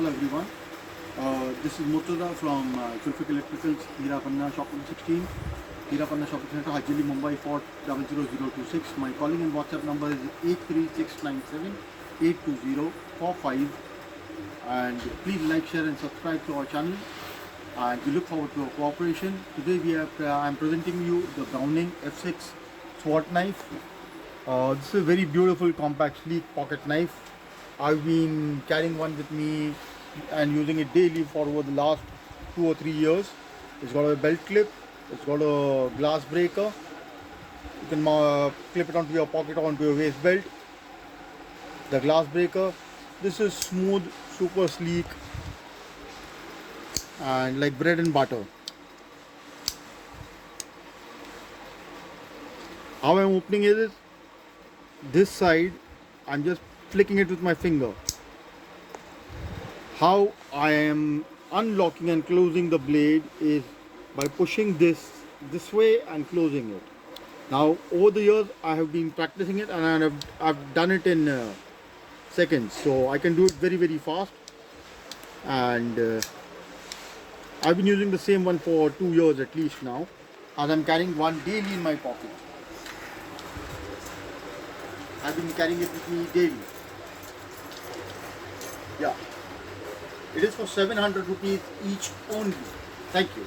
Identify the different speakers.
Speaker 1: Hello everyone. This is Murtada from Zulfikar Electricals, Heera Panna, shop number 16. Heera Panna shopping center, Haji, Mumbai 400026. My calling and WhatsApp number is 83697 and please like, share and subscribe to our channel, and we look forward to your cooperation. Today I am presenting you the Browning F6 sword knife. This is a very beautiful, compact, sleek pocket knife. I've been carrying one with me and using it daily for over the last 2 or 3 years. It's got a belt clip, it's got a glass breaker. You can clip it onto your pocket or onto your waist belt. The glass breaker. This is smooth, super sleek, and like bread and butter. How I'm opening it is this side. I'm just flicking it with my finger. How I am unlocking and closing the blade is by pushing this way and closing it. Now over the years I have been practicing it, and I've done it in seconds, so I can do it very fast. And I've been using the same one for 2 years at least now, and I'm carrying one daily in my pocket. I've been carrying it with me daily. Yeah, it is for 700 rupees each only. Thank you.